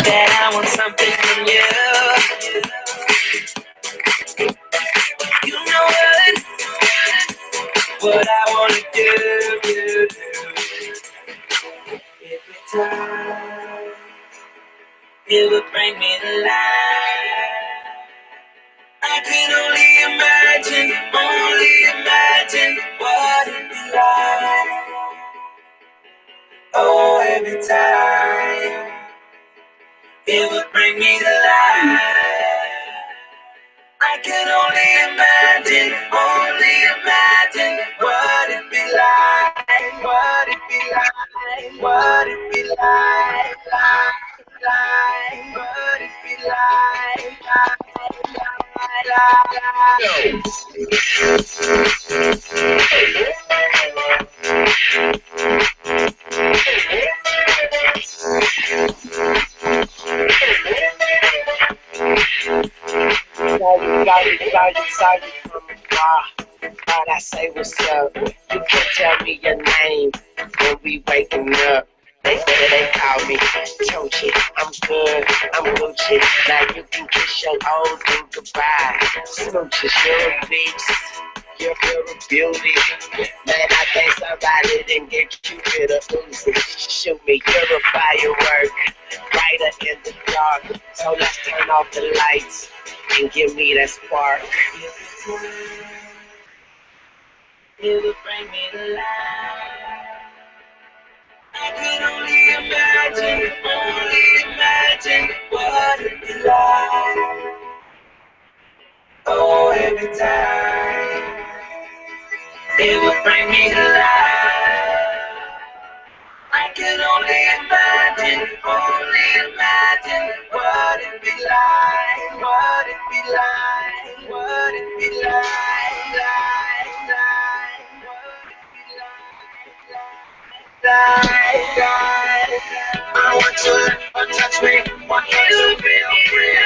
that I want something from you. You know what I wanna do. Every time it would bring me to life. I can only imagine what it'd be like. Oh, every time it would bring me to life. I can only imagine what it'd be like, what it'd be like, what it'd be like, what it'd be like, Excited from afar. But I say what's up. You can tell me your name when we waking up. They call me Tochi. I'm good, I'm Gucci. Now you can kiss your old dude goodbye. Smooches, you're a beast. You're a beauty. Man, I think somebody didn't get Cupid or Uzi. Shoot me, you're a firework. Brighter in the dark. So let's turn off the lights and give me that spark. It would bring me to life. I can only imagine what it'd be like. Oh, every time it would bring me to life. I can only imagine what it'd be like, what it'd be like, what it'd be like, I want you to touch me, want you to feel free.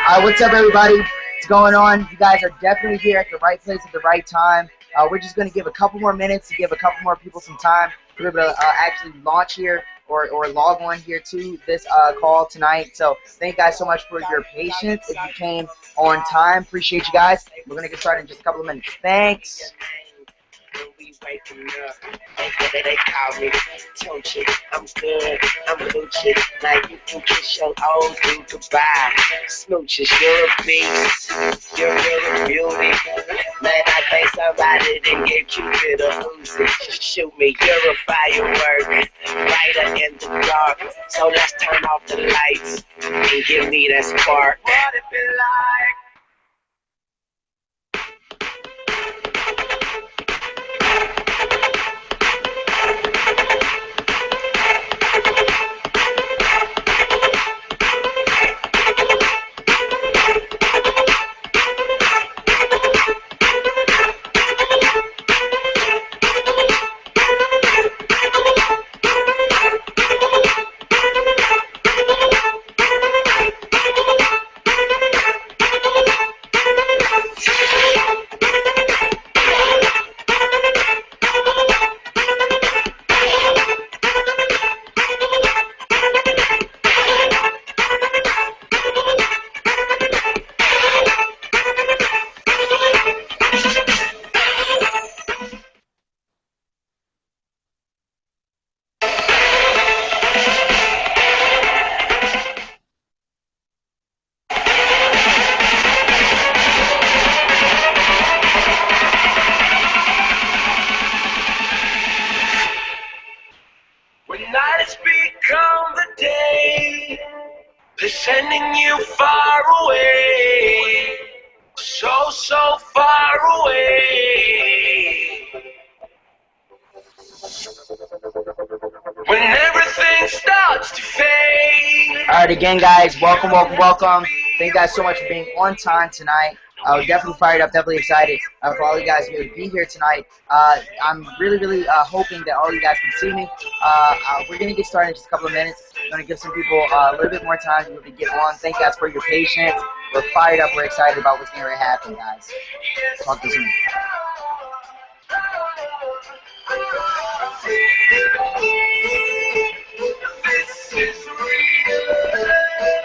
Alright, what's up everybody? What's going on? You guys are definitely here at the right place at the right time. We're just going to give a couple more minutes to give a couple more people some time to be able to actually launch here or log on here to this call tonight. So thank you guys so much for your patience. If you came on time, appreciate you guys. We're going to get started in just a couple of minutes. Thanks. When we waking up, they call me Tochi. I'm good, I'm Gucci. Now you can kiss your old dude goodbye. Smooches, you're a beast. You're a beauty. Man, I think somebody didn't get Cupid or Uzi. Shoot me, you're a firework. Brighter in the dark. So let's turn off the lights and give me that spark. What it be like? Sending you far away, so far away. When everything starts to fade. Alright, again guys, welcome. Thank you guys so much for being on time tonight. We're definitely fired up, definitely excited for all you guys to be here tonight. I'm really hoping that all you guys can see me. We're going to get started in just a couple of minutes. I'm going to give some people a little bit more time to be able to get on. Thank you guys for your patience. We're fired up. We're excited about what's going to happen, guys. Talk to you soon. This is real.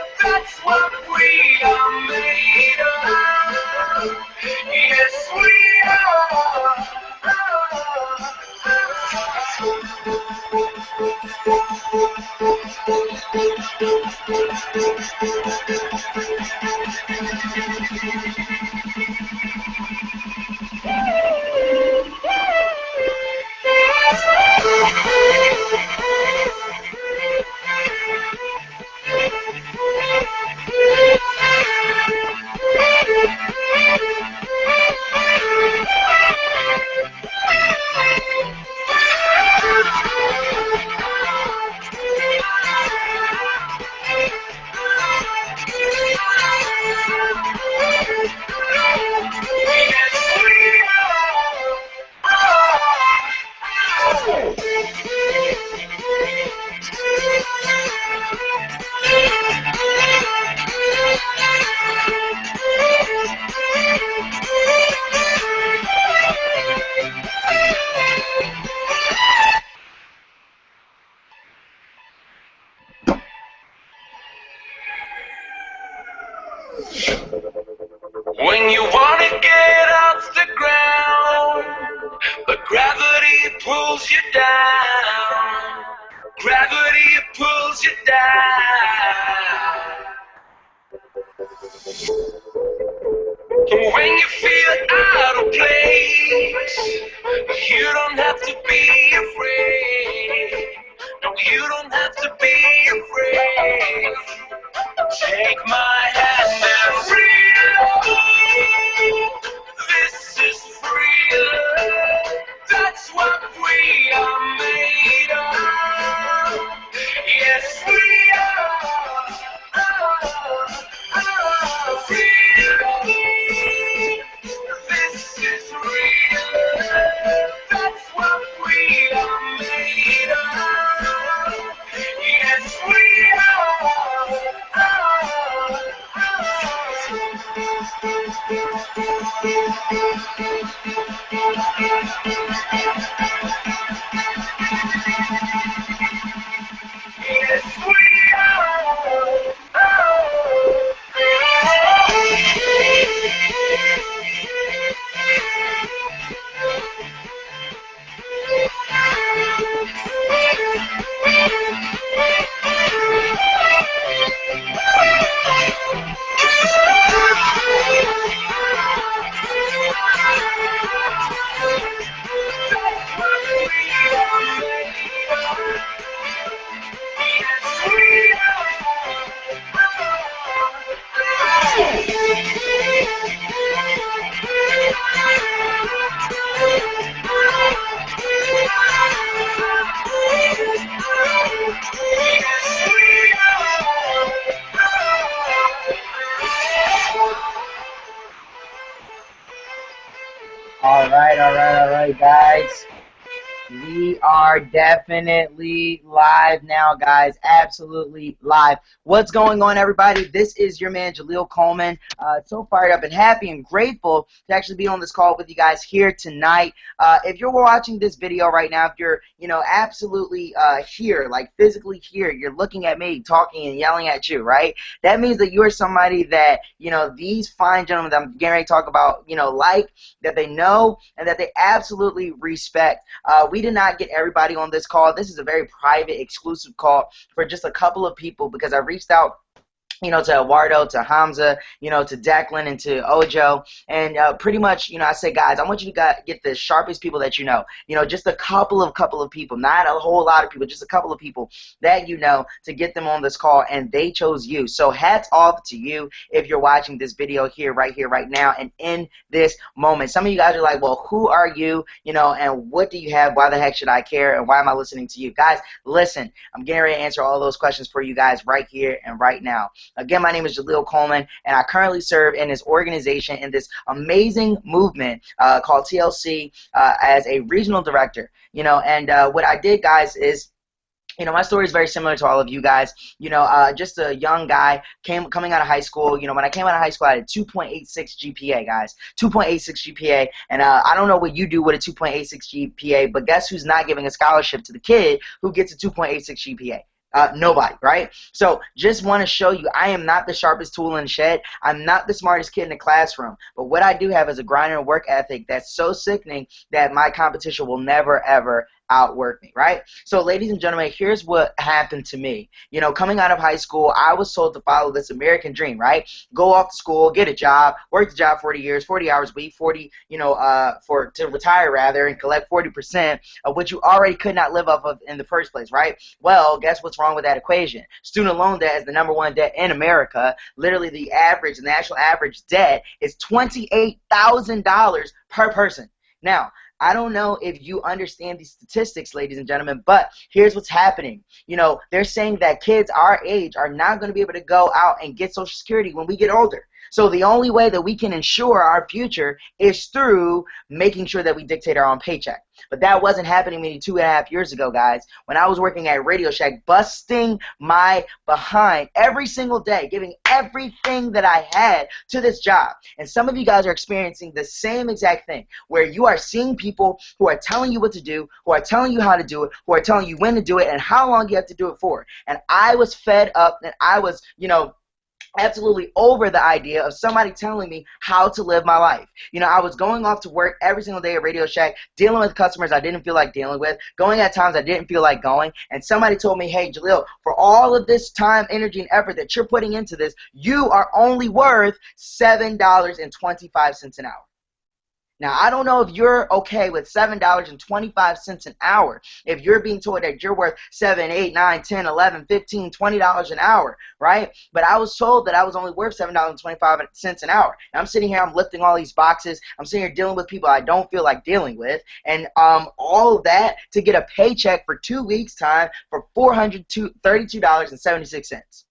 When you wanna get off the ground, but gravity pulls you down. Gravity pulls you down. When you feel out of place, you don't have to be afraid. No, you don't have to be afraid. Take my hand and freedom. This is freedom. That's what we are made of. Yes, we are. Freedom. This is real. That's what we are made of. Yes, we are. Yes, we are. All right, guys. We are definitely live now, guys. Absolutely live. What's going on, everybody? This is your man, Jahleel Coleman. So fired up and happy and grateful to actually be on this call with you guys here tonight. If you're watching this video right now, if you're, absolutely here, like physically here, you're looking at me, talking and yelling at you, right? That means that you're somebody that, these fine gentlemen that I'm getting ready to talk about, like, that they know, and that they absolutely respect. We did not get everybody on this call. This is a very private, exclusive call for just a couple of people because I reached out to Eduardo, to Hamza, to Declan, and to Ojo, and pretty much, I said, guys, I want you to get the sharpest people that you know, just a couple of people, not a whole lot of people, just a couple of people that to get them on this call, and they chose you. So hats off to you if you're watching this video right here, right now, and in this moment. Some of you guys are like, well, who are you, and what do you have? Why the heck should I care, and why am I listening to you? Guys, listen, I'm getting ready to answer all those questions for you guys right here and right now. Again, my name is Jahleel Coleman, and I currently serve in this organization, in this amazing movement called TLC as a regional director. And what I did, guys, is my story is very similar to all of you guys. Just a young guy coming out of high school. When I came out of high school, I had a 2.86 GPA, guys. 2.86 GPA. And I don't know what you do with a 2.86 GPA, but guess who's not giving a scholarship to the kid who gets a 2.86 GPA? Nobody, right? So just want to show you I am not the sharpest tool in the shed. I'm not the smartest kid in the classroom. But what I do have is a grind and work ethic that's so sickening that my competition will never, ever, outwork me, right? So, ladies and gentlemen, here's what happened to me. You know, coming out of high school, I was told to follow this American dream, right? Go off to school, get a job, work the job 40 years, 40 hours a week, 40, to retire rather, and collect 40% of what you already could not live off of in the first place, right? Well, guess what's wrong with that equation? Student loan debt is the #1 debt in America. Literally, the national average debt is $28,000 per person. Now, I don't know if you understand these statistics, ladies and gentlemen, but here's what's happening. You know, they're saying that kids our age are not going to be able to go out and get Social Security when we get older. So the only way that we can ensure our future is through making sure that we dictate our own paycheck. But that wasn't happening maybe 2.5 years ago, guys, when I was working at Radio Shack, busting my behind every single day, giving everything that I had to this job. And some of you guys are experiencing the same exact thing, where you are seeing people who are telling you what to do, who are telling you how to do it, who are telling you when to do it, and how long you have to do it for. And I was fed up, and I was, absolutely over the idea of somebody telling me how to live my life. You know, I was going off to work every single day at Radio Shack, dealing with customers I didn't feel like dealing with, going at times I didn't feel like going, and somebody told me, hey, Jahleel, for all of this time, energy, and effort that you're putting into this, you are only worth $7.25 an hour. Now, I don't know if you're okay with $7.25 an hour. If you're being told that you're worth $7, $8, $9, $10, $11, $15, $20 an hour, right? But I was told that I was only worth $7.25 an hour. And I'm sitting here, I'm lifting all these boxes. I'm sitting here dealing with people I don't feel like dealing with. And all of that to get a paycheck for 2 weeks' time for $432.76.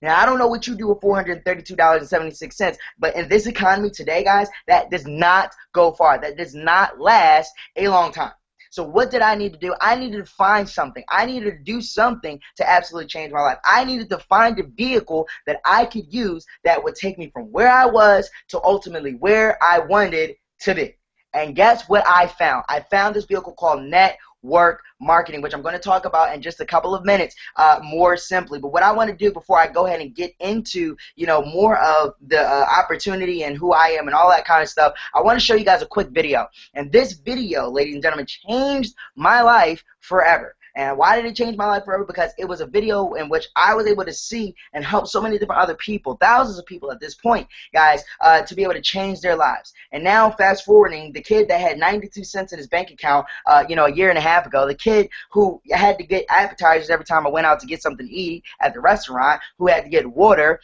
Now, I don't know what you do with $432.76, but in this economy today, guys, that does not go far. That does not last a long time. So what did I need to do? I needed to find something. I needed to do something to absolutely change my life. I needed to find a vehicle that I could use that would take me from where I was to ultimately where I wanted to be. And guess what I found? I found this vehicle called network marketing, which I'm going to talk about in just a couple of minutes more simply. But what I want to do before I go ahead and get into, more of the opportunity and who I am and all that kind of stuff, I want to show you guys a quick video. And this video, ladies and gentlemen, changed my life forever. And why did it change my life forever? Because it was a video in which I was able to see and help so many different other people, thousands of people at this point, guys, to be able to change their lives. And now, fast forwarding, the kid that had 92 cents in his bank account, a year and a half ago, the kid who had to get appetizers every time I went out to get something to eat at the restaurant, who had to get water,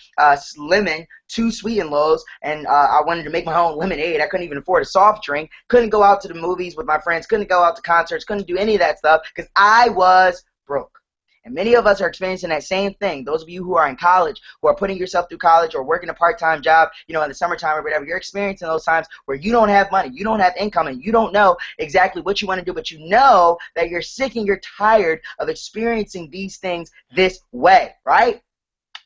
lemon, 2 sweetened loaves, and I wanted to make my own lemonade. I couldn't even afford a soft drink. Couldn't go out to the movies with my friends. Couldn't go out to concerts. Couldn't do any of that stuff because I was broke. And many of us are experiencing that same thing. Those of you who are in college, who are putting yourself through college or working a part-time job, in the summertime or whatever, you're experiencing those times where you don't have money, you don't have income, and you don't know exactly what you want to do, but you know that you're sick and you're tired of experiencing these things this way, right?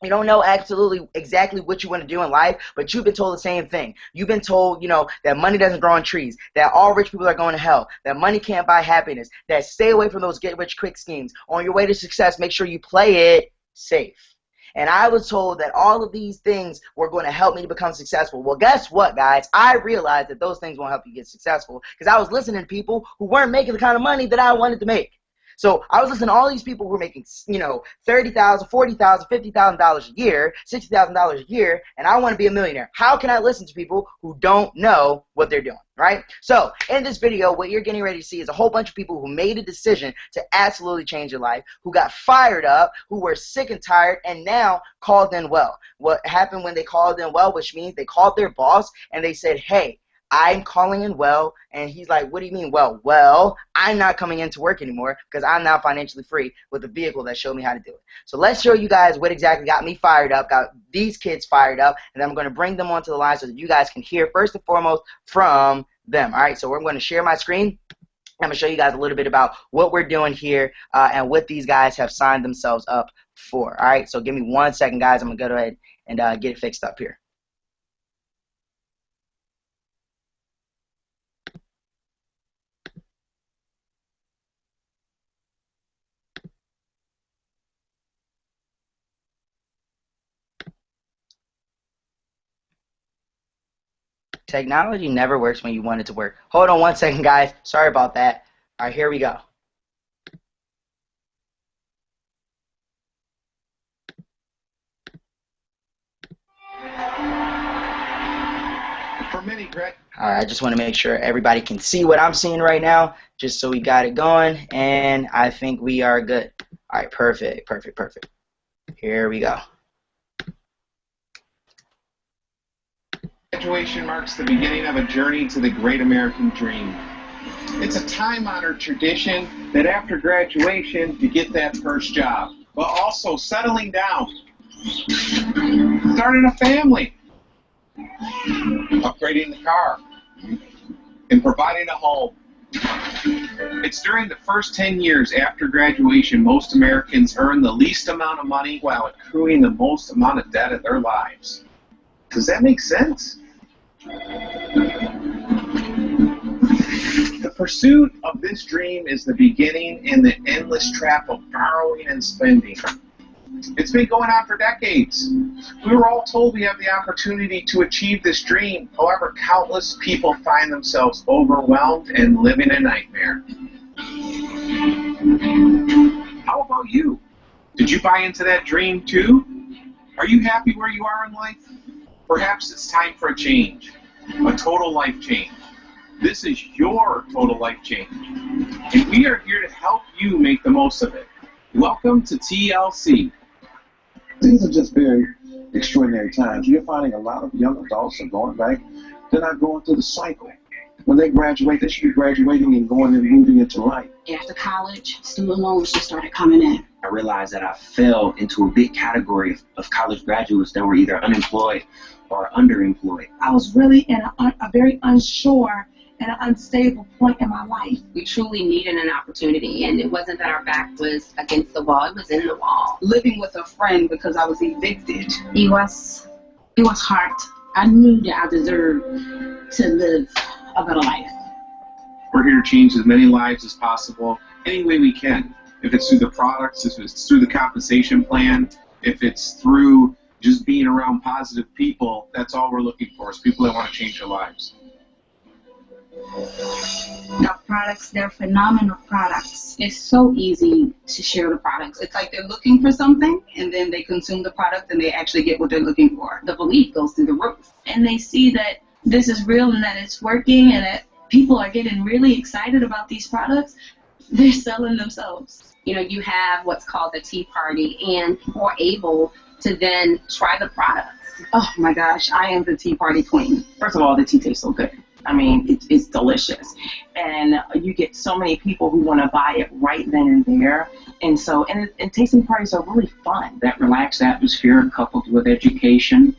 You don't know absolutely exactly what you want to do in life, but you've been told the same thing. You've been told, that money doesn't grow on trees, that all rich people are going to hell, that money can't buy happiness, that stay away from those get-rich-quick schemes. On your way to success, make sure you play it safe. And I was told that all of these things were going to help me to become successful. Well, guess what, guys? I realized that those things won't help you get successful because I was listening to people who weren't making the kind of money that I wanted to make. So I was listening to all these people who were making, $30,000, $40,000, $50,000 a year, $60,000 a year, and I want to be a millionaire. How can I listen to people who don't know what they're doing, right? So in this video, what you're getting ready to see is a whole bunch of people who made a decision to absolutely change their life, who got fired up, who were sick and tired, and now called in well. What happened when they called in well, which means they called their boss and they said, hey, I'm calling in well, and he's like, what do you mean well? Well, I'm not coming into work anymore because I'm now financially free with a vehicle that showed me how to do it. So let's show you guys what exactly got me fired up, got these kids fired up, and then I'm going to bring them onto the line so that you guys can hear first and foremost from them. All right, so we're going to share my screen. I'm going to show you guys a little bit about what we're doing here and what these guys have signed themselves up for. All right, so give me 1 second, guys. I'm going to go ahead and get it fixed up here. Technology never works when you want it to work. Hold on 1 second, guys. Sorry about that. All right, here we go. All right, I just want to make sure everybody can see what I'm seeing right now, just so we got it going, and I think we are good. All right, perfect. Here we go. Graduation marks the beginning of a journey to the great American dream. It's a time-honored tradition that after graduation, you get that first job, but also settling down, starting a family, upgrading the car, and providing a home. It's during the first 10 years after graduation most Americans earn the least amount of money while accruing the most amount of debt in their lives. Does that make sense? The pursuit of this dream is the beginning in the endless trap of borrowing and spending. It's been going on for decades. We were all told we have the opportunity to achieve this dream. However, countless people find themselves overwhelmed and living a nightmare. How about you? Did you buy into that dream too? Are you happy where you are in life? Perhaps it's time for a change, a total life change. This is your total life change, and we are here to help you make the most of it. Welcome to TLC. These are just very extraordinary times. You're finding a lot of young adults are going back. They're not going through the cycle. When they graduate, they should be graduating and going and moving into life. After college, student loans just started coming in. I realized that I fell into a big category of college graduates that were either unemployed or underemployed. I was really in a very unsure and an unstable point in my life. We truly needed an opportunity, and it wasn't that our back was against the wall, it was in the wall. Living with a friend because I was evicted. It was hard. I knew that I deserved to live a better life. We're here to change as many lives as possible any way we can. If it's through the products, if it's through the compensation plan, if it's through just being around positive people, that's all we're looking for, is people that want to change their lives. The products, they're phenomenal products. It's so easy to share the products. It's like they're looking for something, and then they consume the product, and they actually get what they're looking for. The belief goes through the roof. And they see that this is real and that it's working and that people are getting really excited about these products. They're selling themselves. You know, you have what's called the tea party, and people are able to then try the products. Oh my gosh, I am the tea party queen. First of all, the tea tastes so good. I mean, it's delicious. And you get so many people who want to buy it right then and there. And so, and tasting parties are really fun. That relaxed atmosphere coupled with education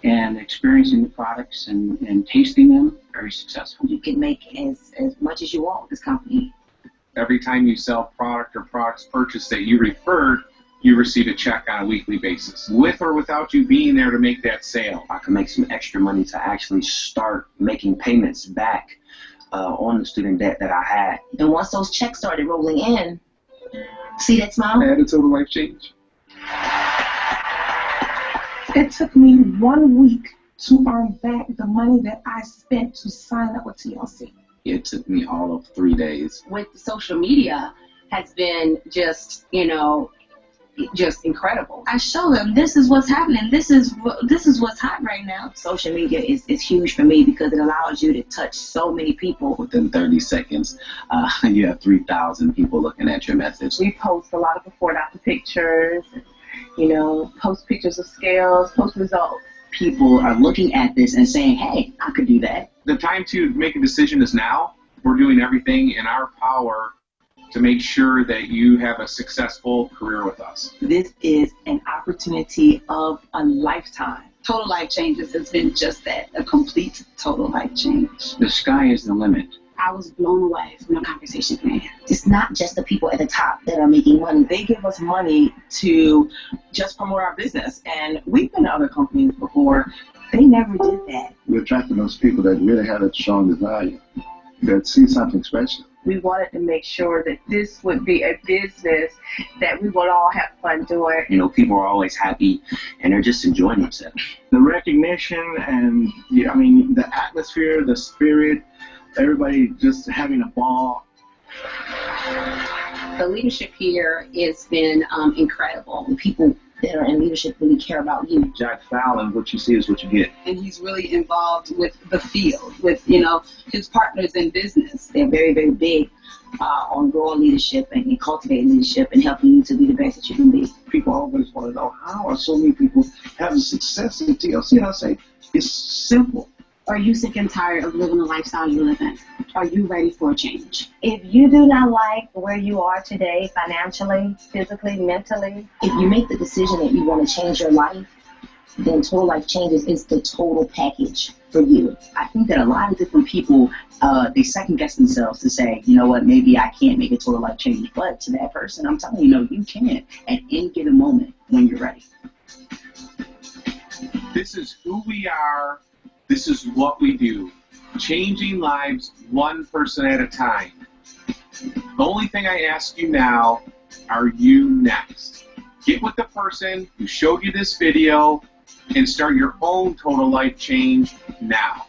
and experiencing the products and tasting them, very successful. You can make as much as you want with this company. Every time you sell product or products purchased that you referred, you receive a check on a weekly basis, with or without you being there to make that sale. I can make some extra money to actually start making payments back on the student debt that I had. And once those checks started rolling in, see that smile? I had a total life change. It took me 1 week to earn back the money that I spent to sign up with TLC. It took me all of 3 days. With social media has been just, just incredible. I show them this is what's happening. This is what's hot right now. Social media is huge for me because it allows you to touch so many people. Within 30 seconds, you have 3,000 people looking at your message. We post a lot of before and after pictures, post pictures of scales, post results. People are looking at this and saying, hey, I could do that. The time to make a decision is now. We're doing everything in our power to make sure that you have a successful career with us. This is an opportunity of a lifetime. Total life changes has been just that, a complete total life change. The sky is the limit. I was blown away from the compensation plan. It's not just the people at the top that are making money. They give us money to just promote our business. And we've been to other companies before. They never did that. We're attracting those people that really have a strong desire, that see something special. We wanted to make sure that this would be a business that we would all have fun doing. People are always happy and they're just enjoying themselves. The recognition and, the atmosphere, the spirit, everybody just having a ball. The leadership here has been incredible. People that are in leadership really care about you. Jack Fallon, what you see is what you get. And he's really involved with the field, with, you know, his partners in business. They're very, very big on growing leadership and cultivating leadership and helping you to be the best that you can be. People always want to know, how are so many people having success in TLC? And I say, it's simple. Are you sick and tired of living the lifestyle you live in? Are you ready for a change? If you do not like where you are today, financially, physically, mentally, If you make the decision that you want to change your life, then Total Life Changes is the total package for you. I think that a lot of different people, they second guess themselves to say, you know what, maybe I can't make a total life change. But to that person, I'm telling you, no, you can at any given moment when you're ready. This is who we are. This is what we do. Changing lives one person at a time. The only thing I ask you now, are you next? Get with the person who showed you this video and start your own total life change now.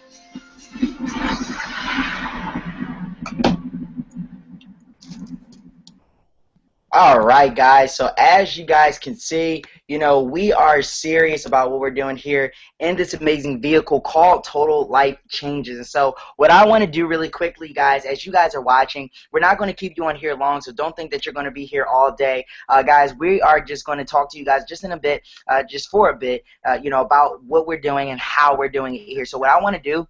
All right, guys. So as you guys can see, you know, we are serious about what we're doing here in this amazing vehicle called Total Life Changes. And so what I want to do really quickly, guys, as you guys are watching, we're not going to keep you on here long, so don't think that you're going to be here all day. Guys, we are just going to talk to you guys just in a bit, just for a bit, you know, about what we're doing and how we're doing it here. So what I want to do,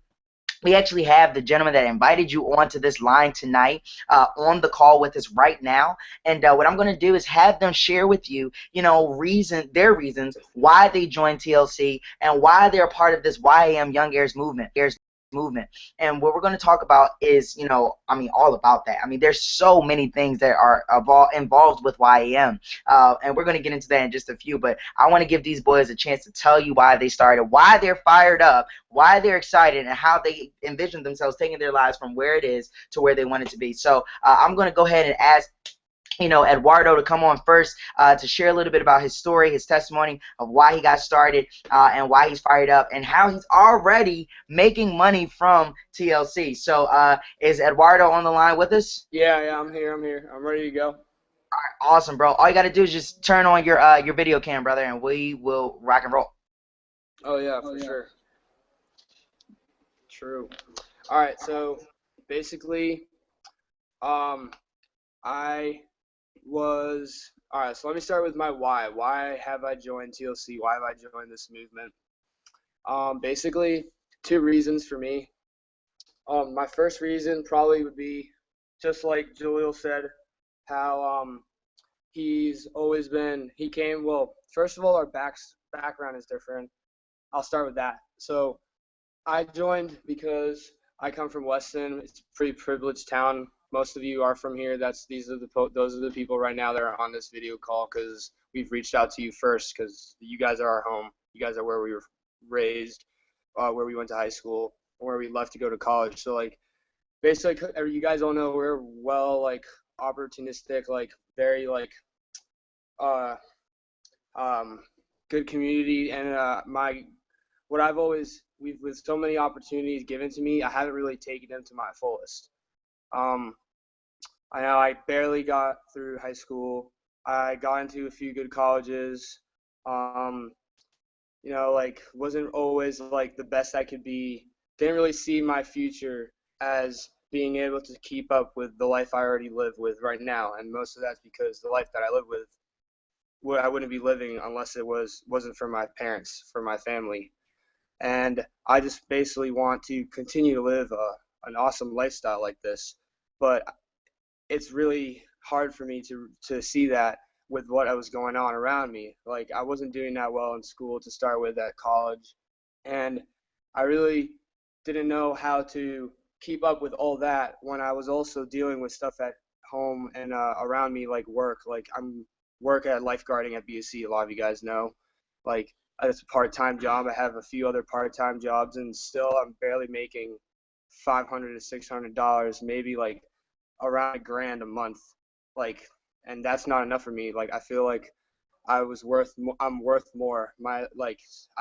we actually have the gentleman that invited you onto this line tonight on the call with us right now. And what I'm going to do is have them share with you, you know, their reasons why they joined TLC and why they're a part of this YAM Young Heirs movement. And what we're going to talk about is, you know, I mean, all about that. I mean, there's so many things that are involved with YAM, and we're going to get into that in just a few, but I want to give these boys a chance to tell you why they started, why they're fired up, why they're excited, and how they envision themselves taking their lives from where it is to where they want it to be. So I'm going to go ahead and ask, you know, Eduardo to come on first to share a little bit about his story, his testimony of why he got started and why he's fired up and how he's already making money from TLC. So is Eduardo on the line with us? Yeah, I'm here. I'm ready to go. All right, awesome, bro. All you got to do is just turn on your video cam, brother, and we will rock and roll. Oh, yeah, for sure. True. All right, so basically, all right, so let me start with my why. Why have I joined TLC? Why have I joined this movement? Basically, two reasons for me. My first reason probably would be, just like Jahleel said, how he's always been, well, first of all, our background is different. I'll start with that. So I joined because I come from Weston. It's a pretty privileged town. Most of you are from here. Those are the people right now that are on this video call because we've reached out to you first because you guys are our home. You guys are where we were raised, where we went to high school, where we left to go to college. So like, basically, you guys all know we're well like opportunistic, like very like good community, and with so many opportunities given to me, I haven't really taken them to my fullest. I know I barely got through high school. I got into a few good colleges. You know, like wasn't always like the best I could be. Didn't really see my future as being able to keep up with the life I already live with right now, and most of that's because the life that I live with, I wouldn't be living unless it wasn't for my parents, for my family. And I just basically want to continue to live an awesome lifestyle like this. But it's really hard for me to see that with what was going on around me. Like I wasn't doing that well in school to start with at college, and I really didn't know how to keep up with all that when I was also dealing with stuff at home and around me, like work. Like I'm work at lifeguarding at BSC. A lot of you guys know, like it's a part-time job. I have a few other part-time jobs, and still I'm barely making $500 to $600, maybe like around $1,000 a month. Like, and that's not enough for me. Like I feel like I'm worth more. I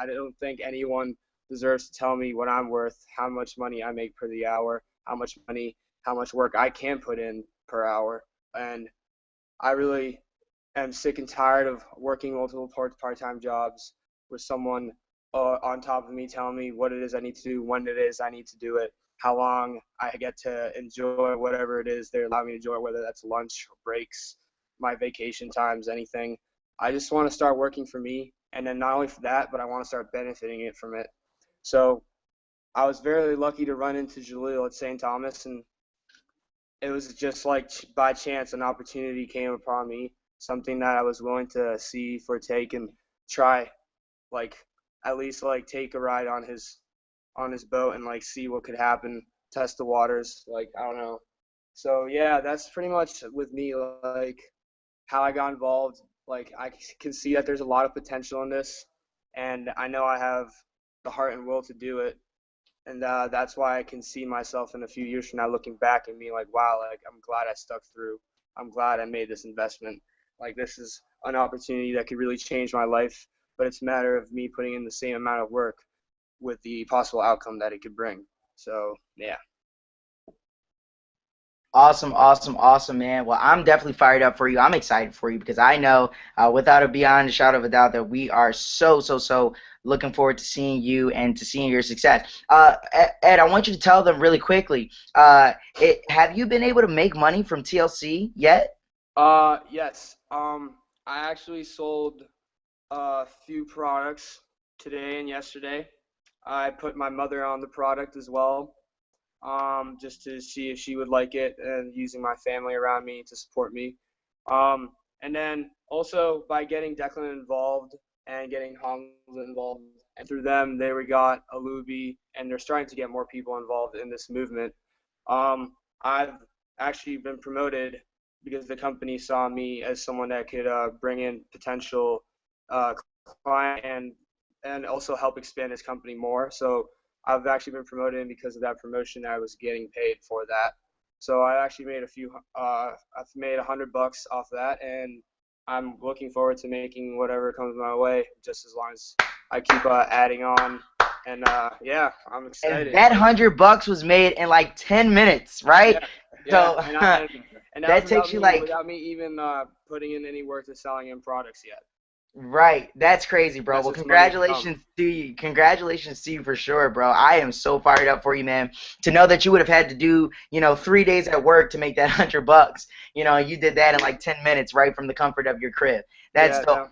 don't think anyone deserves to tell me what I'm worth, how much money I make per the hour, how much work I can put in per hour. And I really am sick and tired of working multiple part-time jobs with someone on top of me telling me what it is I need to do, when it is I need to do it, how long I get to enjoy whatever it is they allow me to enjoy, whether that's lunch, breaks, my vacation times, anything. I just want to start working for me, and then not only for that, but I want to start benefiting it from it. So I was very lucky to run into Jahleel at St. Thomas, and it was just like by chance an opportunity came upon me, something that I was willing to see for take and try, like at least like take a ride on his boat and like see what could happen, test the waters, like I don't know. So yeah, that's pretty much with me, like how I got involved. Like I can see that there's a lot of potential in this, and I know I have the heart and will to do it. And that's why I can see myself in a few years from now looking back and being like, wow, like I'm glad I stuck through. I'm glad I made this investment. Like this is an opportunity that could really change my life, but it's a matter of me putting in the same amount of work with the possible outcome that it could bring. So yeah. Awesome, awesome, awesome, man. Well, I'm definitely fired up for you. I'm excited for you because I know, without a beyond a shadow of a doubt, that we are so looking forward to seeing you and to seeing your success. Ed, I want you to tell them really quickly. Have you been able to make money from TLC yet? Yes. I actually sold a few products today and yesterday. I put my mother on the product as well, just to see if she would like it, and using my family around me to support me. And then also by getting Declan involved and getting Hamza involved, and through them, we got Alubi, and they're starting to get more people involved in this movement. I've actually been promoted because the company saw me as someone that could bring in potential client and also help expand his company more. So I've actually been promoted, and because of that promotion, I was getting paid for that. So I actually made I've made $100 off that, and I'm looking forward to making whatever comes my way, just as long as I keep adding on. And yeah, I'm excited. And that $100 was made in like 10 minutes, right? Yeah. So and that takes you like without me even putting in any work to selling in products yet. right. That's crazy, bro. That's Well, just money to come. congratulations to you. Congratulations to you for sure, bro. I am so fired up for you, man. To know that you would have had to do, 3 days at work to make that $100. You did that in like 10 minutes, right from the comfort of your crib. That's dope. Yeah.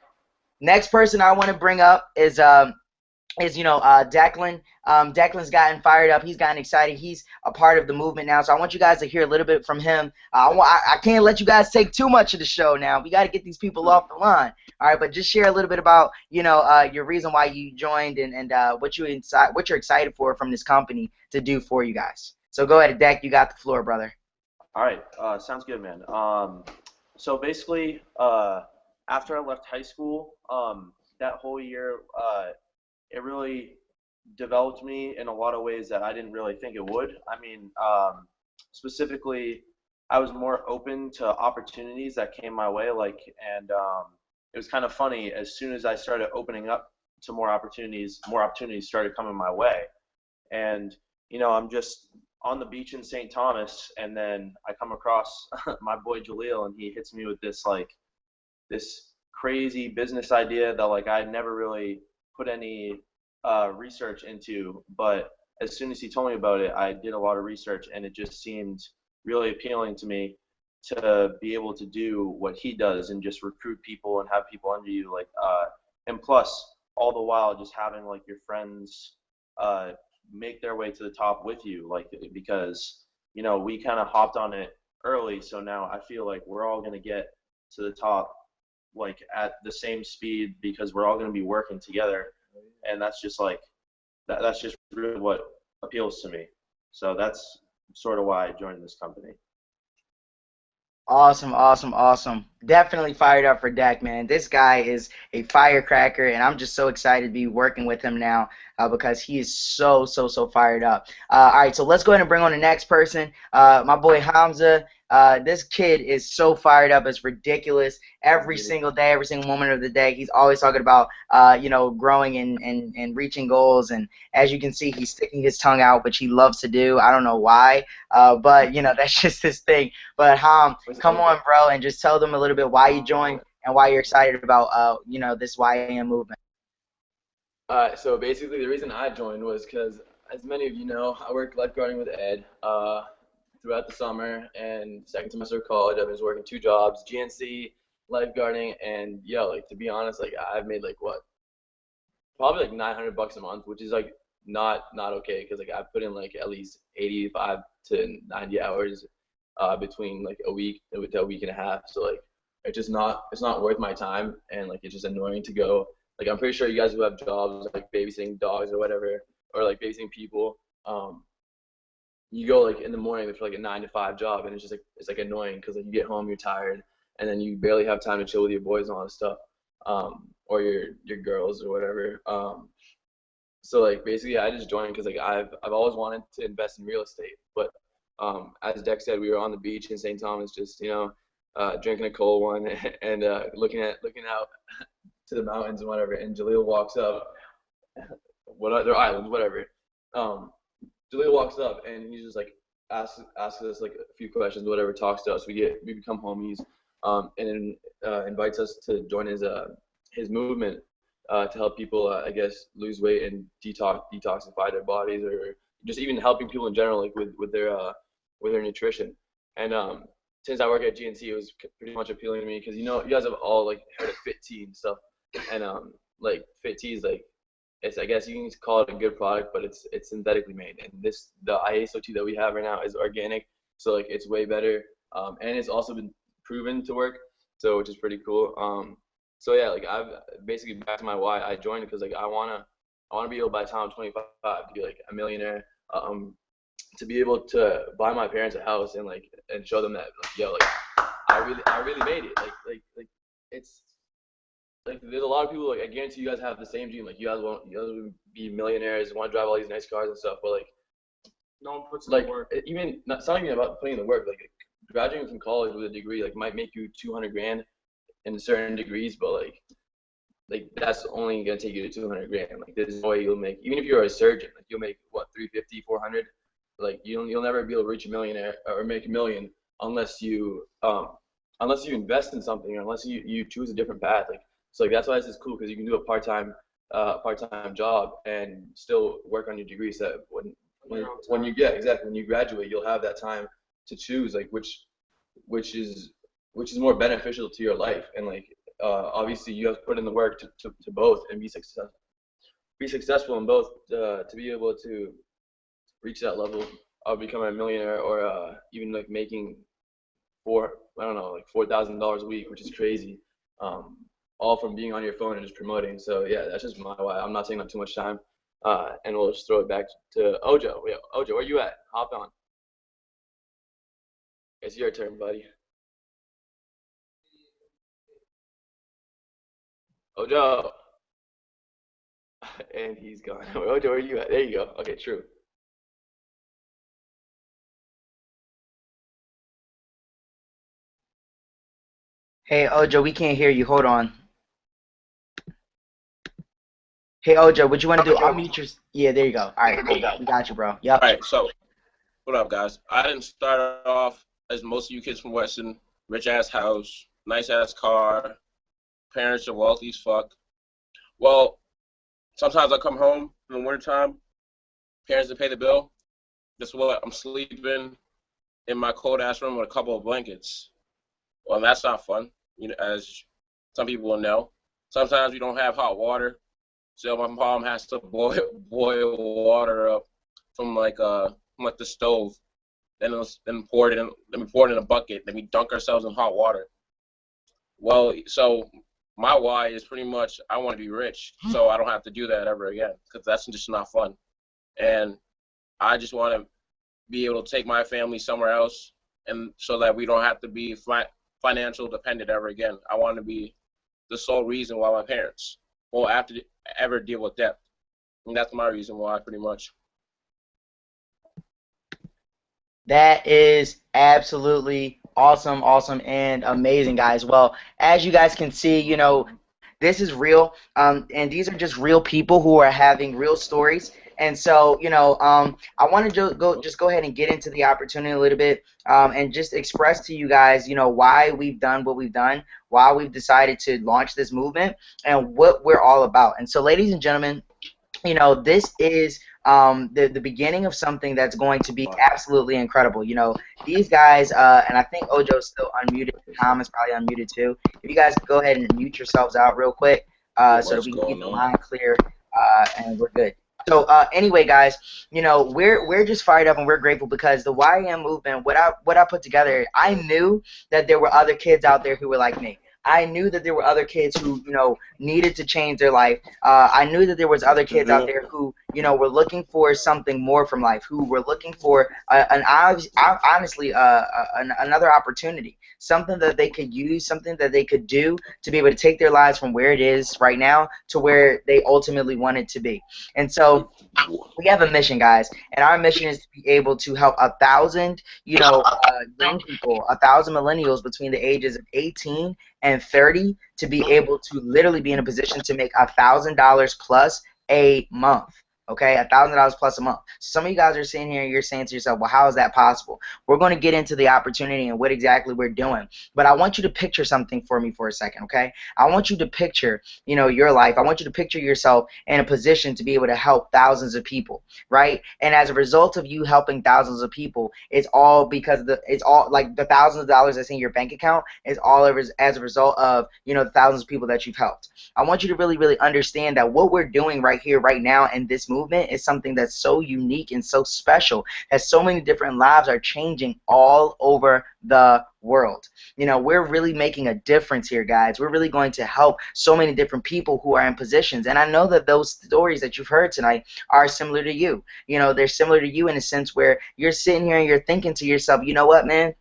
Next person I want to bring up is Declan. Declan's gotten fired up. He's gotten excited. He's a part of the movement now. So I want you guys to hear a little bit from him. I can't let you guys take too much of the show now. We got to get these people off the line. All right, but just share a little bit about your reason why you joined and what you're excited for from this company to do for you guys. So go ahead, Deck. You got the floor, brother. All right, sounds good, man. So basically, after I left high school, that whole year, it really developed me in a lot of ways that I didn't really think it would. I mean, specifically, I was more open to opportunities that came my way, and it was kind of funny. As soon as I started opening up to more opportunities started coming my way. And, I'm just on the beach in St. Thomas, and then I come across my boy Jahleel, and he hits me with this crazy business idea that I'd never really put any research into, but as soon as he told me about it, I did a lot of research, and it just seemed really appealing to me to be able to do what he does and just recruit people and have people under you, and plus all the while just having your friends make their way to the top with you, because we kind of hopped on it early, so now I feel like we're all going to get to the top at the same speed because we're all going to be working together. And that's just that's just really what appeals to me. So that's sort of why I joined this company. Awesome. Definitely fired up for Dak, man. This guy is a firecracker, and I'm just so excited to be working with him now because he is so fired up. All right, so let's go ahead and bring on the next person. My boy Hamza. This kid is so fired up. It's ridiculous. Every single day, every single moment of the day, he's always talking about, growing and reaching goals. And as you can see, he's sticking his tongue out, which he loves to do. I don't know why, but, that's just his thing. But Ham, come on, bro, and just tell them a little bit why you joined and why you're excited about this YAM movement. So basically, the reason I joined was because, as many of you know, I work lifeguarding with Ed throughout the summer and second semester of college. I've been working 2 jobs, GNC, lifeguarding, and like to be honest, like I've made like what, probably like $900 a month, which is like not okay because like I put in like at least 85 to 90 hours between like a week to a week and a half. So like it's not worth my time, and like it's just annoying to go. Like I'm pretty sure you guys who have jobs like babysitting dogs or whatever, or like babysitting people, you go like in the morning for like a 9 to 5 job, and it's just like it's like annoying because like you get home, you're tired, and then you barely have time to chill with your boys and all that stuff, or your girls or whatever. So like basically I just joined because like I've always wanted to invest in real estate, but as Dex said, we were on the beach in St. Thomas, just drinking a cold one and looking out to the mountains and whatever. And Jahleel walks up, what other islands, whatever. Jahleel walks up and he's just like asks us like a few questions, whatever, talks to us. We become homies, and then invites us to join his movement to help people, I guess, lose weight and detoxify their bodies, or just even helping people in general, like with their nutrition. And since I work at GNC, it was pretty much appealing to me because you guys have all like heard of Fit Tea and stuff, and like Fit Tea is like, it's, I guess you can call it a good product, but it's synthetically made, and the ISO tea that we have right now is organic, so like it's way better, and it's also been proven to work, so which is pretty cool. So yeah, like I've basically, back to my why I joined, because like I wanna be able by the time I'm 25 to be like a millionaire, to be able to buy my parents a house and show them that like I really made it, like it's like there's a lot of people, like I guarantee you guys have the same dream, like you guys want to be millionaires, want to drive all these nice cars and stuff, but like no one puts in like the work. it's not even about putting in the work. Like graduating from college with a degree like might make you 200 grand in certain degrees, but like that's only gonna take you to 200 grand. Like there's no way you'll make, even if you're a surgeon, like you'll make what, 350, 400. Like you'll never be able to reach a millionaire or make a million unless you invest in something, or unless you choose a different path. Like so, like that's why this is cool, because you can do a part-time job and still work on your degree. So that when you get exactly when you graduate, you'll have that time to choose like which is more beneficial to your life. And like obviously you have to put in the work to both and be successful in both, to be able to reach that level of becoming a millionaire, or even like making $4,000 a week, which is crazy, all from being on your phone and just promoting. So yeah, that's just my why. I'm not taking up too much time, and we'll just throw it back to Ojo. Yeah, Ojo, where you at? Hop on. It's your turn, buddy. Ojo. And he's gone. Ojo, where you at? There you go. Okay, true. Hey Ojo, we can't hear you. Hold on. Hey Ojo, what you want to do? I'll mute your. Yeah, there you go. All right, cool. We got you, bro. Yep. All right, so what up, guys? I didn't start off as most of you kids from Weston, rich ass house, nice ass car, parents are wealthy as fuck. Well, sometimes I come home in the wintertime, parents to pay the bill. Guess what? I'm sleeping in my cold ass room with a couple of blankets. Well, that's not fun, as some people will know. Sometimes we don't have hot water, so my mom has to boil water up from the stove, then pour it in a bucket, then we dunk ourselves in hot water. Well, so my why is pretty much I want to be rich, so I don't have to do that ever again, because that's just not fun. And I just want to be able to take my family somewhere else, and so that we don't have to be financial dependent ever again. I want to be the sole reason why my parents won't have to ever deal with debt. And that's my reason why, pretty much. That is absolutely awesome, and amazing, guys. Well, as you guys can see, this is real, and these are just real people who are having real stories, And so, I want to just go ahead and get into the opportunity a little bit, and just express to you guys, why we've done what we've done, why we've decided to launch this movement, and what we're all about. And so, ladies and gentlemen, this is the beginning of something that's going to be absolutely incredible. These guys, and I think Ojo's still unmuted. Tom is probably unmuted too. If you guys could go ahead and mute yourselves out real quick, so that we can keep the line clear, and we're good. So anyway, guys, we're just fired up and we're grateful because the YM movement, what I put together, I knew that there were other kids out there who were like me. I knew that there were other kids who, needed to change their life. I knew that there was other kids out there who, were looking for something more from life, who were looking for honestly, another opportunity, something that they could use, something that they could do to be able to take their lives from where it is right now to where they ultimately want it to be. And so we have a mission, guys, and our mission is to be able to help 1,000, young people, 1,000 millennials between the ages of 18 and 30 to be able to literally be in a position to make $1,000 plus a month. Okay, $1,000 plus a month. So some of you guys are sitting here and you're saying to yourself, well, how is that possible? We're going to get into the opportunity and what exactly we're doing. But I want you to picture something for me for a second, okay? I want you to picture, your life. I want you to picture yourself in a position to be able to help thousands of people, right? And as a result of you helping thousands of people, it's all because it's all like the thousands of dollars that's in your bank account is all as a result of, the thousands of people that you've helped. I want you to really, really understand that what we're doing right here, right now in this movement is something that's so unique and so special, as so many different lives are changing all over the world. We're really making a difference here, guys. We're really going to help so many different people who are in positions. And I know that those stories that you've heard tonight are similar to you. They're similar to you in a sense where you're sitting here and you're thinking to yourself, you know what, man?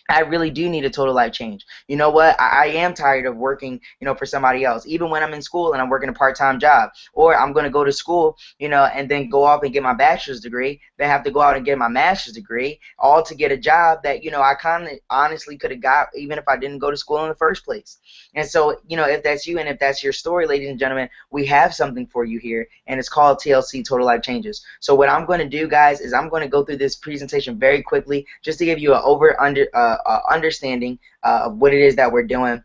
I really do need a total life change. You know what? I am tired of working, for somebody else. Even when I'm in school and I'm working a part-time job, or I'm going to go to school, and then go off and get my bachelor's degree, then have to go out and get my master's degree, all to get a job that, I kind of honestly could have got even if I didn't go to school in the first place. And so, if that's you and if that's your story, ladies and gentlemen, we have something for you here, and it's called TLC, Total Life Changes. So what I'm going to do, guys, is I'm going to go through this presentation very quickly just to give you an understanding of what it is that we're doing.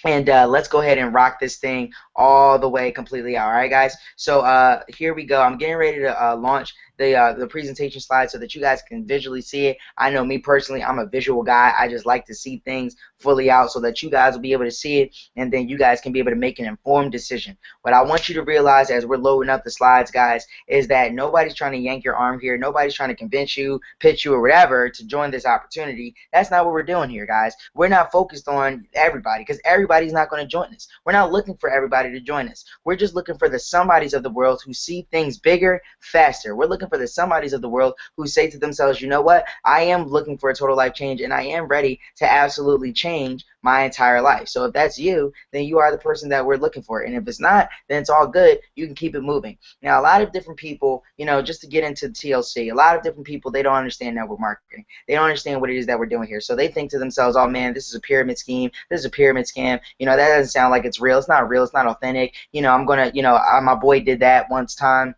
And let's go ahead and rock this thing all the way completely out. All right, guys? So here we go. I'm getting ready to launch the presentation slide so that you guys can visually see it. I know me personally, I'm a visual guy. I just like to see things fully out so that you guys will be able to see it, and then you guys can be able to make an informed decision. What I want you to realize as we're loading up the slides, guys, is that nobody's trying to yank your arm here. Nobody's trying to convince you, pitch you, or whatever to join this opportunity. That's not what we're doing here, guys. We're not focused on everybody because everybody's not going to join us. We're not looking for everybody to join us. We're just looking for the somebodies of the world who see things bigger, faster. We're looking for the somebodies of the world who say to themselves, you know what? I am looking for a total life change, and I am ready to absolutely change my entire life. So if that's you, then you are the person that we're looking for. And if it's not, then it's all good. You can keep it moving. Now, a lot of different people, just to get into TLC, a lot of different people, they don't understand network marketing. They don't understand what it is that we're doing here. So they think to themselves, oh, man, this is a pyramid scheme. This is a pyramid scam. That doesn't sound like it's real. It's not real. It's not authentic. I'm going to, my boy did that once time.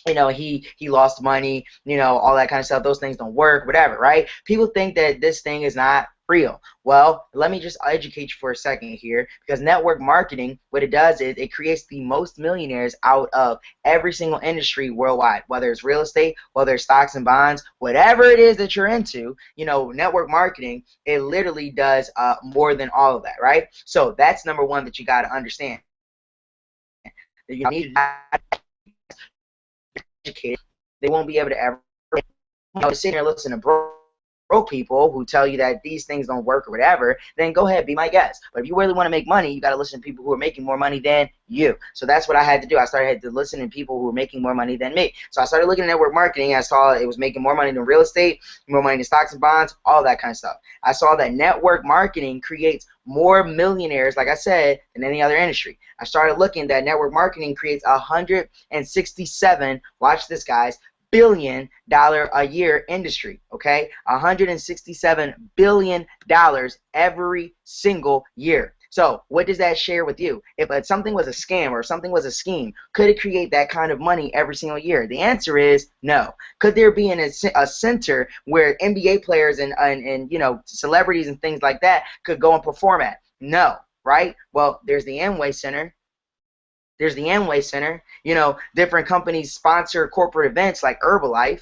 He lost money, all that kind of stuff. Those things don't work, whatever, right? People think that this thing is not real. Well, let me just educate you for a second here, because network marketing, what it does is it creates the most millionaires out of every single industry worldwide, whether it's real estate, whether it's stocks and bonds, whatever it is that you're into, network marketing, it literally does more than all of that, right? So that's number one that you got to understand. You need to educated, they won't be able to ever sit here and listen to broke people who tell you that these things don't work or whatever. Then go ahead, be my guest. But if you really want to make money, you got to listen to people who are making more money than you. So that's what I had to do. I started to listen to people who were making more money than me. So I started looking at network marketing. I saw it was making more money than real estate, more money than stocks and bonds, all that kind of stuff. I saw that network marketing creates more millionaires, like I said, than any other industry. I started looking that network marketing creates 167, watch this, guys, $1 billion a year industry, okay? $167 billion every single year. So what does that share with you? If something was a scam or something was a scheme, could it create that kind of money every single year? The answer is no. Could there be a center where NBA players and celebrities and things like that could go and perform at? No, right? Well, there's the Amway Center. There's the Amway Center. Different companies sponsor corporate events like Herbalife.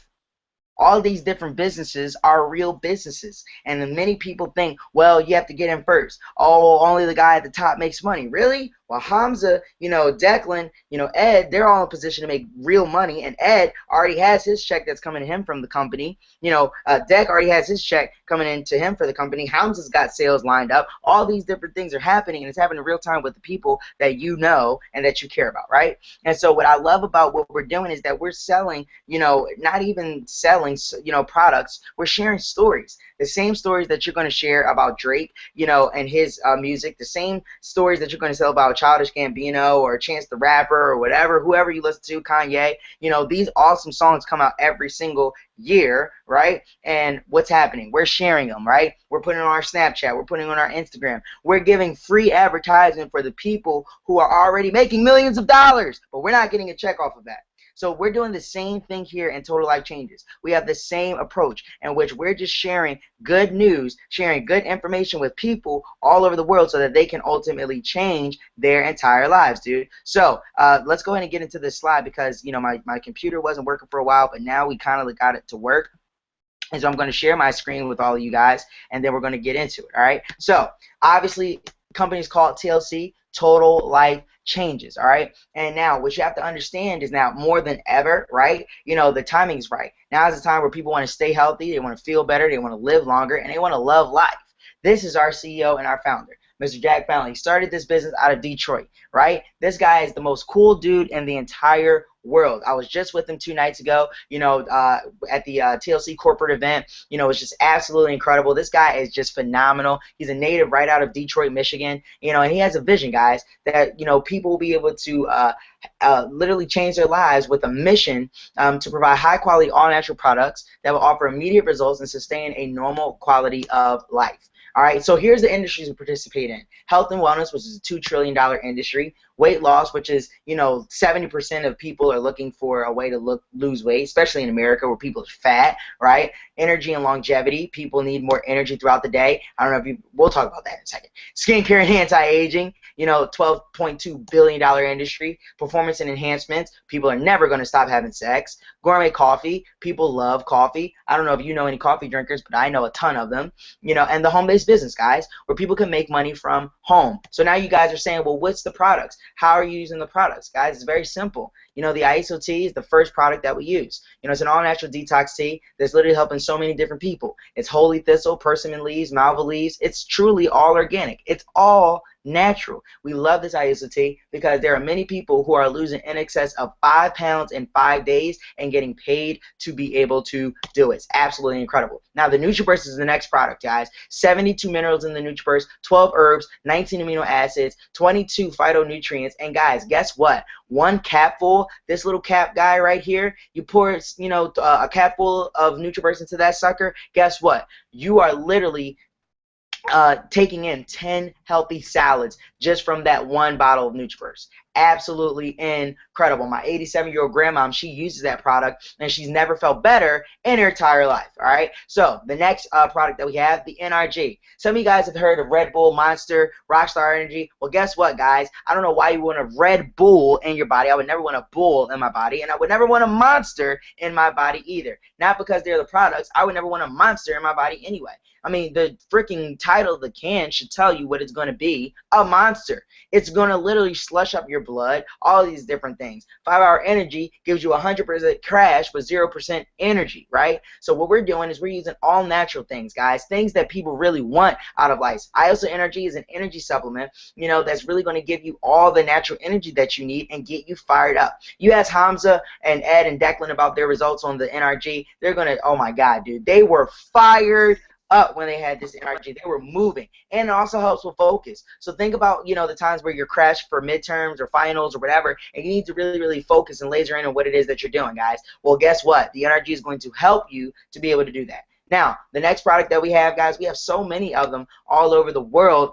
All these different businesses are real businesses. And then many people think, well, you have to get in first. Oh, only the guy at the top makes money. Really? Well, Hamza, Declan, Ed, they're all in a position to make real money. And Ed already has his check that's coming to him from the company. Deck already has his check coming into him for the company. Hamza's got sales lined up. All these different things are happening, and it's happening in real time with the people that you know and that you care about, right? And so what I love about what we're doing is that we're selling, not even selling, products. We're sharing stories. The same stories that you're going to share about Drake, and his music. The same stories that you're going to tell about Childish Gambino or Chance the Rapper or whatever, whoever you listen to, Kanye. These awesome songs come out every single year, right? And what's happening? We're sharing them, right? We're putting on our Snapchat. We're putting on our Instagram. We're giving free advertisement for the people who are already making millions of dollars, but we're not getting a check off of that. So we're doing the same thing here in Total Life Changes. We have the same approach in which we're just sharing good news, sharing good information with people all over the world so that they can ultimately change their entire lives, dude. So let's go ahead and get into this slide because, my computer wasn't working for a while, but now we kind of got it to work. And so I'm going to share my screen with all of you guys, and then we're going to get into it, all right? So obviously, companies call it TLC, Total Life Changes, all right? And now what you have to understand is now more than ever, right? The timing's right. Now is the time where people want to stay healthy, they want to feel better, they want to live longer, and they want to love life. This is our CEO and our founder, Mr. Jack Fallon. He started this business out of Detroit, right? This guy is the most cool dude in the entire world. I was just with him 2 nights ago, at the TLC corporate event. It's just absolutely incredible. This guy is just phenomenal. He's a native right out of Detroit, Michigan, and he has a vision, guys, that, people will be able to literally change their lives with a mission to provide high-quality, all-natural products that will offer immediate results and sustain a normal quality of life. All right, so here's the industries we participate in. Health and wellness, which is a $2 trillion industry. Weight loss, which is, 70% of people are looking for a way to lose weight, especially in America where people are fat, right? Energy and longevity. People need more energy throughout the day. I don't know if we'll talk about that in a second. Skincare and anti-aging, $12.2 billion industry. Performance and enhancements. People are never going to stop having sex. Gourmet coffee. People love coffee. I don't know if you know any coffee drinkers, but I know a ton of them. And the home-based business, guys, where people can make money from home. So now you guys are saying, well, what's the products? How are you using the products? Guys, it's very simple. The ISO tea is the first product that we use. It's an all-natural detox tea that's literally helping so many different people. It's holy thistle, persimmon leaves, malva leaves. It's truly all organic. It's all natural. We love this ISO tea because there are many people who are losing in excess of 5 pounds in 5 days and getting paid to be able to do it. It's absolutely incredible. Now, the NutriBurst is the next product, guys. 72 minerals in the NutriBurst, 12 herbs, 19 amino acids, 22 phytonutrients, and guys, guess what? One capful, this little cap guy right here, you pour, a capful of NutriBurst into that sucker, guess what? You are literally taking in 10 healthy salads just from that one bottle of NutriBurst. Absolutely incredible. My 87-year-old grandmom, she uses that product, and she's never felt better in her entire life, all right? So the next product that we have, the NRG. Some of you guys have heard of Red Bull, Monster, Rockstar Energy. Well, guess what, guys? I don't know why you want a Red Bull in your body. I would never want a Bull in my body, and I would never want a Monster in my body either. Not because they're the products. I would never want a Monster in my body anyway. I mean, the freaking title of the can should tell you what it's going to be, a monster. It's going to literally slush up your blood, all these different things. 5-hour energy gives you 100% crash with 0% energy, right? So what we're doing is we're using all natural things, guys, things that people really want out of life. ISO Energy is an energy supplement, that's really going to give you all the natural energy that you need and get you fired up. You ask Hamza and Ed and Declan about their results on the NRG, they're going to, oh my God, dude, they were fired up when they had this energy. They were moving, and it also helps with focus. So think about the times where you're crashed for midterms or finals or whatever, and you need to really focus and laser in on what it is that you're doing, guys. Well, guess what? The energy is going to help you to be able to do that. Now, the next product that we have, guys, we have so many of them all over the world.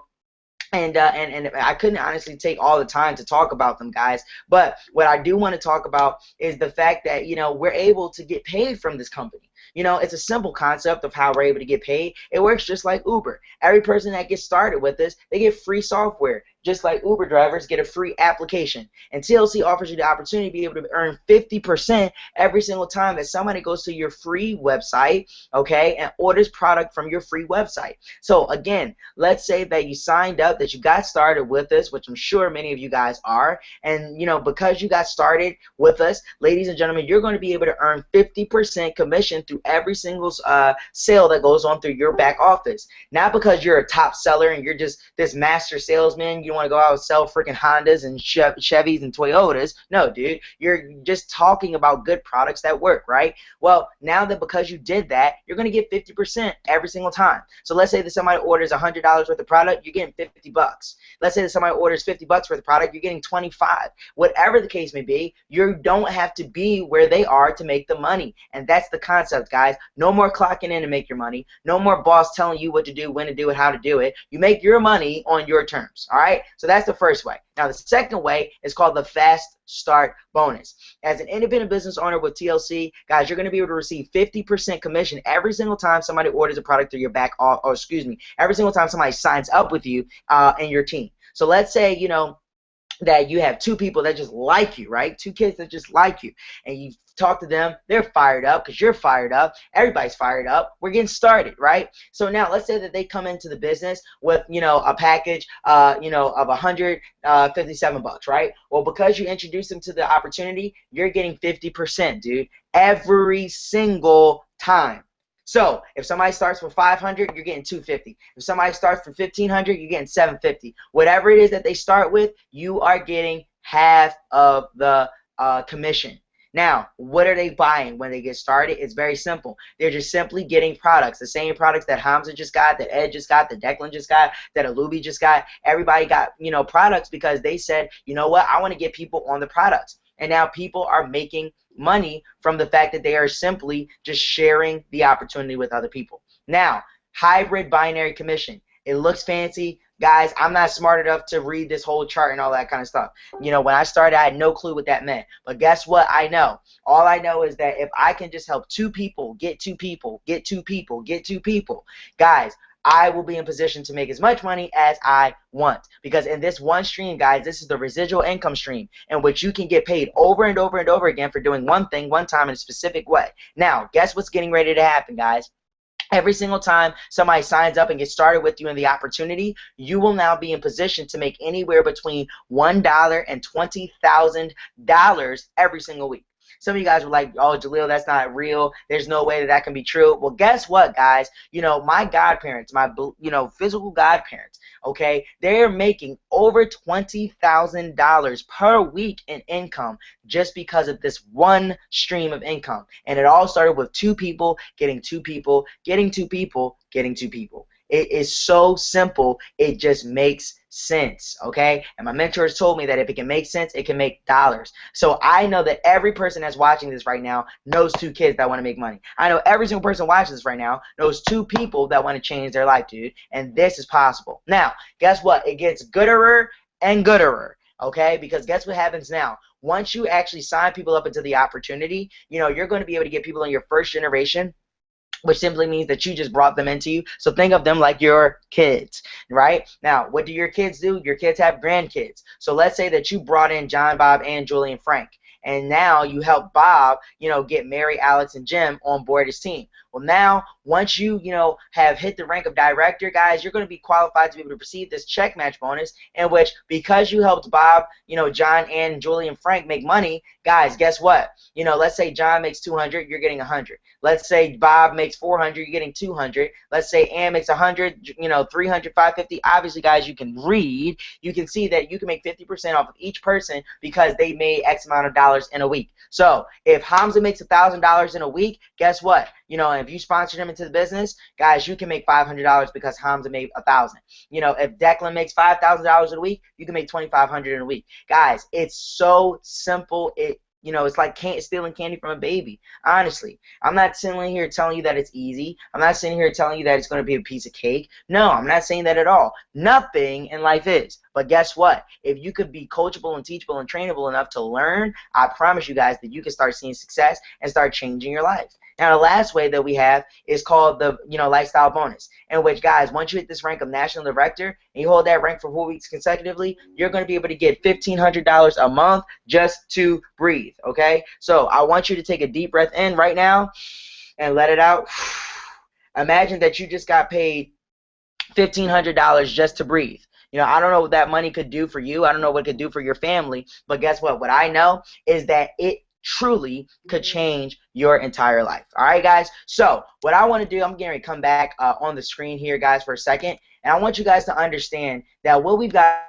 And I couldn't honestly take all the time to talk about them, guys. But what I do want to talk about is the fact that, you know, we're able to get paid from this company. You know, it's a simple concept of how we're able to get paid. It works just like Uber. Every person that gets started with us, they get free software, just like Uber drivers get a free application. And TLC offers you the opportunity to be able to earn 50% every single time that somebody goes to your free website, okay, and orders product from your free website. So again, let's say that you signed up, that you got started with us, which I'm sure many of you guys are, and you know, because you got started with us, ladies and gentlemen, you're going to be able to earn 50% commission through every single sale that goes on through your back office. Not because you're a top seller and you're just this master salesman, you want to go out and sell freaking Hondas and Chevys and Toyotas. No, dude, you're just talking about good products that work, right? Well, now that because you did that, you're going to get 50% every single time. So let's say that somebody orders $100 worth of product, you're getting 50 bucks. Let's say that somebody orders 50 bucks worth of product, you're getting 25. Whatever the case may be, you don't have to be where they are to make the money. And that's the concept, guys. No more clocking in to make your money. No more boss telling you what to do, when to do it, how to do it. You make your money on your terms, all right? So that's the first way. Now, the second way is called the Fast Start Bonus. As an independent business owner with TLC, guys, you're going to be able to receive 50% commission every single time somebody orders a product through your back, or excuse me, every single time somebody signs up with you and your team. So let's say, you know, that you have two people that just like you, right? Two kids that just like you, and you talk to them, they're fired up because you're fired up, everybody's fired up, we're getting started, right? So now let's say that they come into the business with, you know, a package, you know, of 157 bucks, right? Well, because you introduced them to the opportunity, you're getting 50%, dude, every single time. So if somebody starts with 500, you're getting 250. If somebody starts from 1500, you're getting 750. Whatever it is that they start with, you are getting half of the commission. Now, what are they buying when they get started? It's very simple. They're just simply getting products, the same products that Hamza just got, that Ed just got, that Declan just got, that Alubi just got. Everybody got, you know, products because they said, you know what, I want to get people on the products. And now people are making money from the fact that they are simply just sharing the opportunity with other people. Now, hybrid binary commission. It looks fancy. Guys, I'm not smart enough to read this whole chart and all that kind of stuff. You know, when I started, I had no clue what that meant. But guess what? I know. All I know is that if I can just help two people, get two people, get two people, get two people, guys, I will be in position to make as much money as I want. Because in this one stream, guys, this is the residual income stream in which you can get paid over and over and over again for doing one thing one time in a specific way. Now, guess what's getting ready to happen, guys? Every single time somebody signs up and gets started with you in the opportunity, you will now be in position to make anywhere between $1 and $20,000 every single week. Some of you guys were like, oh, Jahleel, that's not real. There's no way that that can be true. Well, guess what, guys? You know, my godparents, my, you know, physical godparents, okay, they're making over $20,000 per week in income just because of this one stream of income. And it all started with two people getting two people, getting two people, getting two people. It is so simple. It just makes sense, okay? And my mentors told me that if it can make sense, it can make dollars. So I know that every person that's watching this right now knows two kids that want to make money. I know every single person watching this right now knows two people that want to change their life, dude. And this is possible. Now, guess what? It gets gooder and gooder, okay? Because guess what happens now? Once you actually sign people up into the opportunity, you know, you're going to be able to get people in your first generation, which simply means that you just brought them into you. So think of them like your kids, right? Now, what do your kids do? Your kids have grandkids. So let's say that you brought in John, Bob, and Julie and Frank. And now you help Bob, you know, get Mary, Alex, and Jim on board his team. Well, now, once you, you know, have hit the rank of director, guys, you're going to be qualified to be able to receive this check match bonus in which, because you helped Bob, you know, John, and Julie, and Frank make money, guys, guess what? You know, let's say John makes 200, you're getting 100. Let's say Bob makes 400, you're getting 200. Let's say Ann makes 100, you know, 300, 550. Obviously, guys, you can read. You can see that you can make 50% off of each person because they made X amount of dollars in a week. So if Hamza makes $1,000 in a week, guess what? You know, if you sponsor him into the business, guys, you can make $500 because Hamza made $1,000. You know, if Declan makes $5,000 in a week, you can make $2,500 in a week. Guys, it's so simple. It you know, it's like stealing candy from a baby. Honestly, I'm not sitting here telling you that it's easy. I'm not sitting here telling you that it's going to be a piece of cake. No, I'm not saying that at all. Nothing in life is. But guess what? If you could be coachable and teachable and trainable enough to learn, I promise you guys that you can start seeing success and start changing your life. Now, the last way that we have is called the, you know, lifestyle bonus, in which, guys, once you hit this rank of national director and you hold that rank for 4 weeks consecutively, you're going to be able to get $1,500 a month just to breathe, okay? So I want you to take a deep breath in right now and let it out. Imagine that you just got paid $1,500 just to breathe. You know, I don't know what that money could do for you. I don't know what it could do for your family. But guess what? What I know is that it truly could change your entire life. All right, guys? So what I want to do, I'm getting ready to come back on the screen here, guys, for a second. And I want you guys to understand that what we've got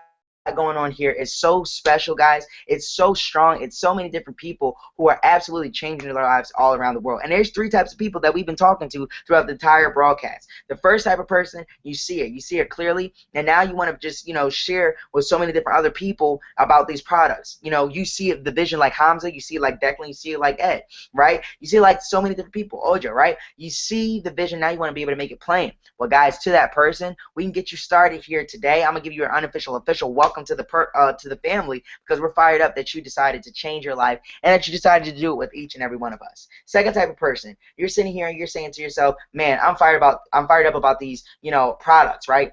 going on here is so special, guys. It's so strong. It's so many different people who are absolutely changing their lives all around the world. And there's 3 types of people that we've been talking to throughout the entire broadcast. The first type of person, you see it clearly, and now you want to just, you know, share with so many different other people about these products. You know, you see it, the vision like Hamza, you see it like Declan, you see it like Ed, right? You see it like so many different people, Oja, right? You see the vision, now you want to be able to make it plain. Well, guys, to that person, we can get you started here today. I'm gonna give you an unofficial, official welcome to the family, because we're fired up that you decided to change your life and that you decided to do it with each and every one of us. Second type of person, you're sitting here and you're saying to yourself, man, I'm fired up about these, you know, products, right?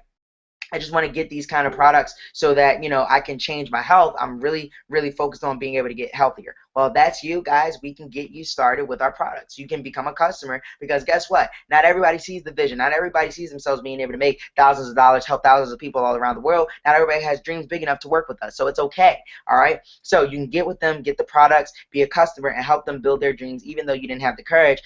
I just want to get these kind of products so that, you know, I can change my health. I'm really, really focused on being able to get healthier. Well, if that's you, guys, we can get you started with our products. You can become a customer, because guess what? Not everybody sees the vision. Not everybody sees themselves being able to make thousands of dollars, help thousands of people all around the world. Not everybody has dreams big enough to work with us, so it's okay, all right? So you can get with them, get the products, be a customer, and help them build their dreams, even though you didn't have the courage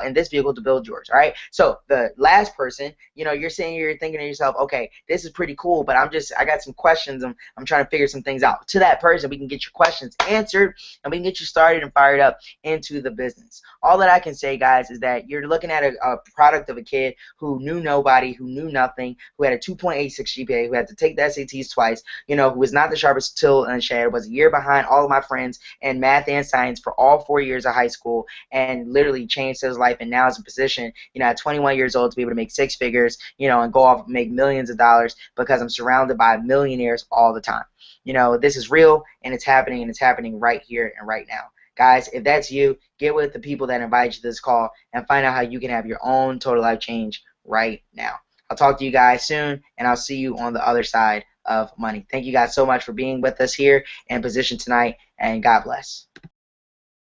in this vehicle to build yours, all right? So the last person, you know, you're thinking to yourself, okay, this is pretty cool, but I got some questions. I'm trying to figure some things out. To that person, we can get your questions answered, and we can get you started and fired up into the business. All that I can say, guys, is that you're looking at a product of a kid who knew nobody, who knew nothing, who had a 2.86 GPA, who had to take the SATs twice, you know, who was not the sharpest tool in the shed, was a year behind all of my friends in math and science for all 4 years of high school, and literally changed his life, and now is in position, you know, at 21 years old, to be able to make 6 figures, you know, and go off and make millions of dollars, because I'm surrounded by millionaires all the time. You know, this is real, and it's happening right here and right now. Guys, if that's you, get with the people that invite you to this call and find out how you can have your own total life change right now. I'll talk to you guys soon, and I'll see you on the other side of money. Thank you guys so much for being with us here in position tonight, and God bless.